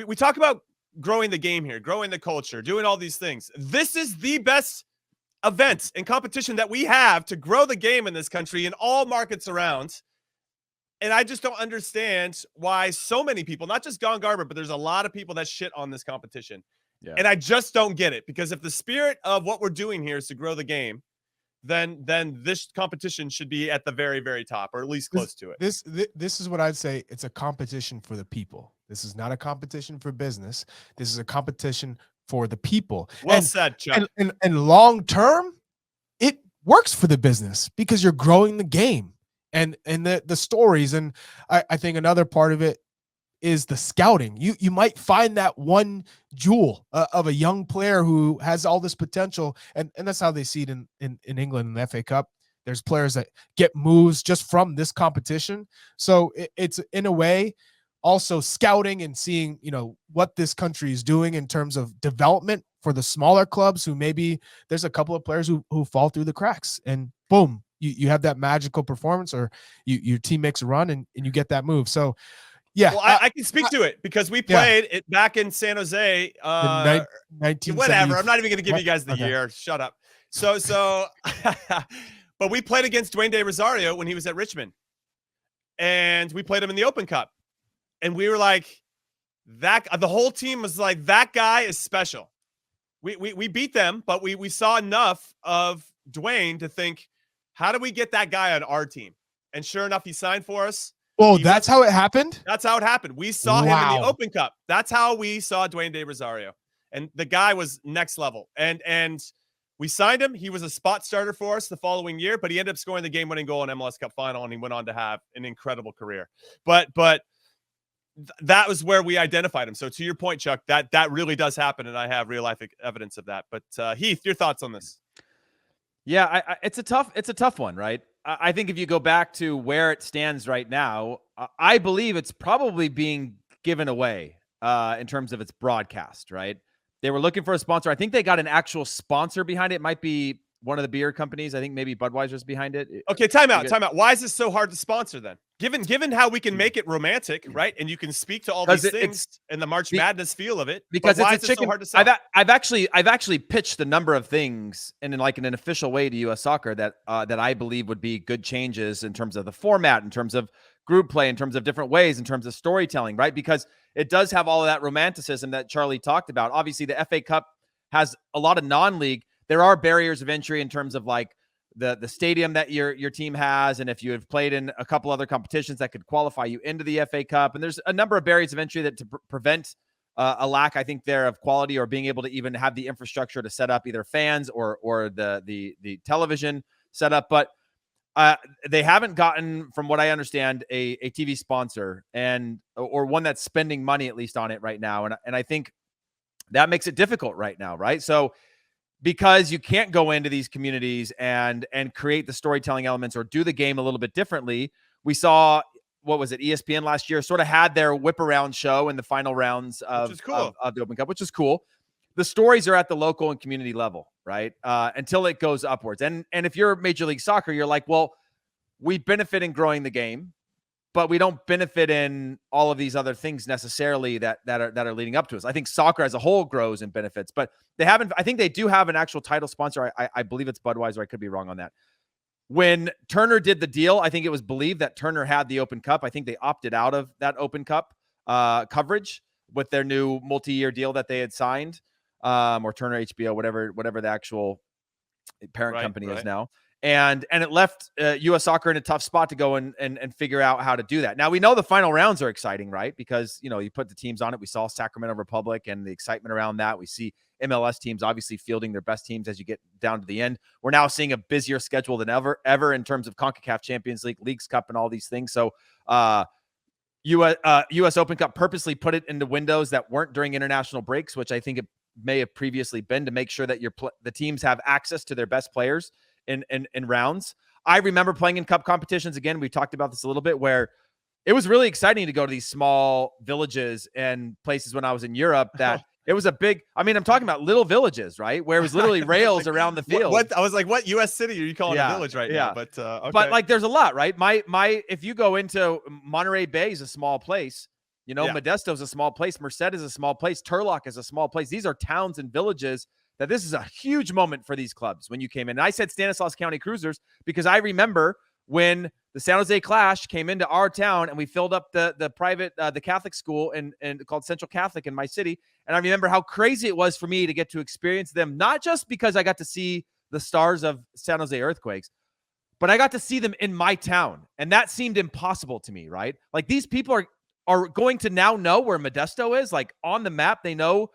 we talk about growing the game here, growing the culture, doing all these things. This is the best event and competition that we have to grow the game in this country in all markets around. And I just don't understand why so many people, not just Gone Garber, but there's a lot of people that shit on this competition. Yeah. And I just don't get it, because if the spirit of what we're doing here is to grow the game, then this competition should be at the very, very top, or at least close to it. This is what I'd say. It's a competition for the people. This is not a competition for business. This is a competition for the people. Well said, Chuck. And long term, it works for the business because you're growing the game and the stories. And I think another part of it is the scouting. You might find that one jewel of a young player who has all this potential, and that's how they see it in England in the FA Cup. There's players that get moves just from this competition. So it's in a way also scouting and seeing, what this country is doing in terms of development for the smaller clubs who maybe there's a couple of players who fall through the cracks, and boom, you have that magical performance, or your team makes a run and you get that move. So yeah, well, I can speak to it because we played it back in San Jose. Whatever. I'm not even going to give you guys the year. Shut up. So, but we played against Dwayne De Rosario when he was at Richmond, and we played him in the Open Cup, and we were like, the whole team was like, that guy is special. We beat them, but we saw enough of Dwayne to think, how do we get that guy on our team? And sure enough, he signed for us. Oh, that's how it happened? That's how it happened. We saw him in the Open Cup. That's how we saw Dwayne De Rosario. And the guy was next level. And we signed him. He was a spot starter for us the following year, but he ended up scoring the game-winning goal in MLS Cup final, and he went on to have an incredible career. But that was where we identified him. So to your point, Chuck, that really does happen, and I have real-life evidence of that. But Heath, your thoughts on this? Yeah, it's a tough one, right? I think if you go back to where it stands right now, I believe it's probably being given away in terms of its broadcast, right? They were looking for a sponsor. I think they got an actual sponsor behind it. It might be one of the beer companies. I think maybe Budweiser's behind it. Okay, time out. Why is this so hard to sponsor then? Given how we can make it romantic, right? And you can speak to all these things and the March Madness feel of it. Because why it's is it so hard to sell? I've actually pitched a number of things in an official way to U.S. Soccer that I believe would be good changes in terms of the format, in terms of group play, in terms of different ways, in terms of storytelling, right? Because it does have all of that romanticism that Charlie talked about. Obviously, the FA Cup has a lot of non-league. There are barriers of entry in terms of like the stadium that your team has, and if you have played in a couple other competitions that could qualify you into the FA Cup. And there's a number of barriers of entry that to prevent a lack, I think, there of quality, or being able to even have the infrastructure to set up either fans or the television setup. But they haven't gotten, from what I understand, a TV sponsor or one that's spending money at least on it right now. And I think that makes it difficult right now, right? So because you can't go into these communities and create the storytelling elements or do the game a little bit differently. We saw, what was it, ESPN last year sort of had their whip around show in the final rounds of the Open Cup, which is cool. The stories are at the local and community level, right? Until it goes upwards. And if you're Major League Soccer, you're like, well, we benefit in growing the game, but we don't benefit in all of these other things necessarily that are leading up to us. I think soccer as a whole grows and benefits, but they haven't. I think they do have an actual title sponsor. I believe it's Budweiser. I could be wrong on that. When Turner did the deal, I think it was believed that Turner had the Open Cup. I think they opted out of that Open Cup coverage with their new multi-year deal that they had signed, or Turner HBO, whatever the actual parent company is now. And it left U.S. Soccer in a tough spot to go and figure out how to do that. Now, we know the final rounds are exciting, right? Because, you put the teams on it. We saw Sacramento Republic and the excitement around that. We see MLS teams obviously fielding their best teams as you get down to the end. We're now seeing a busier schedule than ever in terms of CONCACAF Champions League, Leagues Cup, and all these things. So U.S. Open Cup purposely put it into windows that weren't during international breaks, which I think it may have previously been, to make sure that the teams have access to their best players in rounds. I remember playing in cup competitions. Again, we talked about this a little bit, where it was really exciting to go to these small villages and places when I was in Europe that it was a big, I'm talking about little villages, right? Where it was literally rails around the field. I was like, what U.S. city are you calling a village right now? But, okay. But like, there's a lot, right? If you go into Monterey Bay, is a small place. You know, Modesto is a small place. Merced is a small place. Turlock is a small place. These are towns and villages that this is a huge moment for these clubs when you came in. And I said Stanislaus County Cruisers because I remember when the San Jose Clash came into our town and we filled up the private, the Catholic school and called Central Catholic in my city. And I remember how crazy it was for me to get to experience them, not just because I got to see the stars of San Jose Earthquakes, but I got to see them in my town. And that seemed impossible to me, right? Like these people are going to now know where Modesto is, like on the map. They know,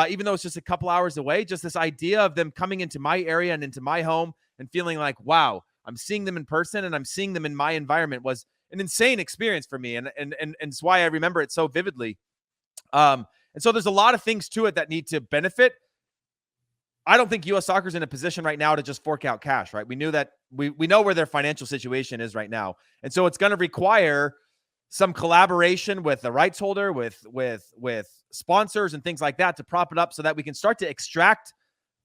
even though it's just a couple hours away, just this idea of them coming into my area and into my home and feeling like, wow, I'm seeing them in person and I'm seeing them in my environment was an insane experience for me. And it's why I remember it so vividly. And so there's a lot of things to it that need to benefit. I don't think U.S. Soccer is in a position right now to just fork out cash, right? We knew that we know where their financial situation is right now. And so it's going to require some collaboration with the rights holder, with sponsors and things like that to prop it up so that we can start to extract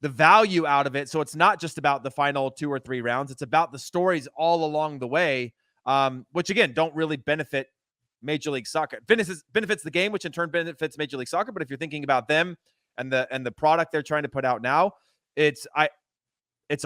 the value out of it. So it's not just about the final 2 or 3 rounds. It's about the stories all along the way, which again, don't really benefit Major League Soccer. Benefits the game, which in turn benefits Major League Soccer. But if you're thinking about them and the product they're trying to put out now, it's a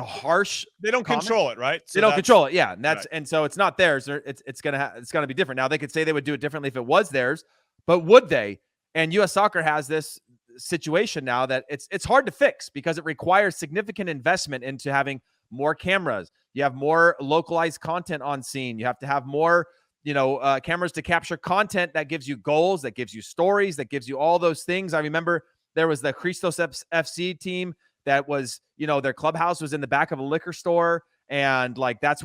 harsh. They don't control it, right? So they don't control it, yeah. And that's right. And so it's not theirs. It's gonna be different. Now they could say they would do it differently if it was theirs, but would they? And U.S. Soccer has this situation now that it's hard to fix because it requires significant investment into having more cameras. You have more localized content on scene. You have to have more, cameras to capture content that gives you goals, that gives you stories, that gives you all those things. I remember there was the Christos FC team that was, their clubhouse was in the back of a liquor store. And like, that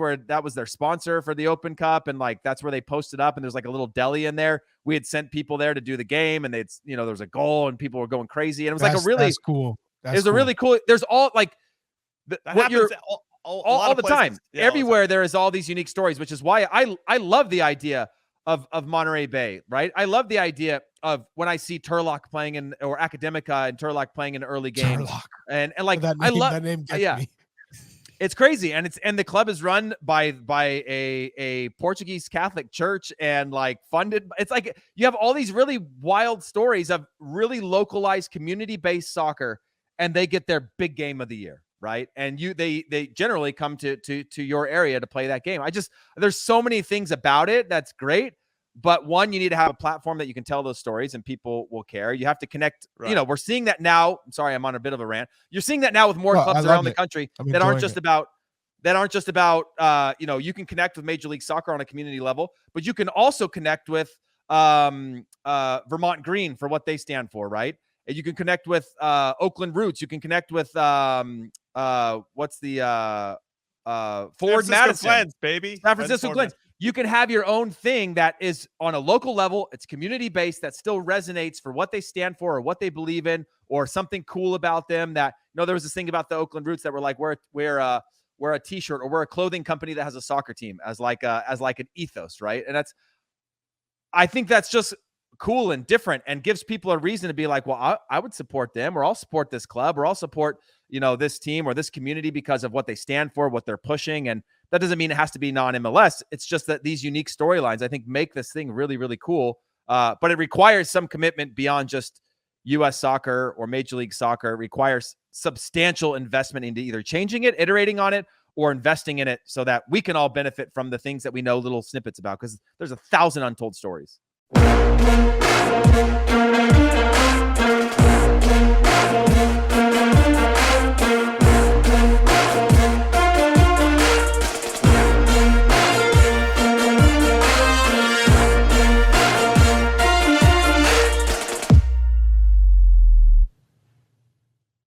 was their sponsor for the Open Cup. And like, that's where they posted up. And there's like a little deli in there. We had sent people there to do the game and there was a goal and people were going crazy. And it was that's cool. A really cool, there's all like, all the time, everywhere there is all these unique stories, which is why I love the idea of Monterey Bay, right? I love the idea of when I see Turlock playing or Academica and Turlock playing in early games. Turlock. And like, I love that name. Me. It's crazy. And the club is run by a Portuguese Catholic church and like funded. It's like you have all these really wild stories of really localized community-based soccer, and they get their big game of the year. Right. And they generally come to your area to play that game. There's so many things about it that's great. But one, you need to have a platform that you can tell those stories and people will care. You have to connect. Right. We're seeing that now. I'm sorry, I'm on a bit of a rant. You're seeing that now with more clubs around the country that aren't just about, you can connect with Major League Soccer on a community level, but you can also connect with Vermont Green for what they stand for. Right. You can connect with Oakland Roots. You can connect with what's the Forward Madison, Glens, baby. San Francisco Glens. You can have your own thing that is on a local level. It's community based that still resonates for what they stand for or what they believe in or something cool about them. That there was this thing about the Oakland Roots that were like wear a T-shirt or wear a clothing company that has a soccer team as like an ethos, right? And I think that's just cool and different and gives people a reason to be like, well, I would support them, or I'll support this club, or I'll support, this team or this community because of what they stand for, what they're pushing. And that doesn't mean it has to be non-MLS. It's just that these unique storylines, I think, make this thing really, really cool. But it requires some commitment beyond just U.S. soccer or Major League Soccer. It requires substantial investment into either changing it, iterating on it, or investing in it so that we can all benefit from the things that we know little snippets about, because there's 1,000 untold stories.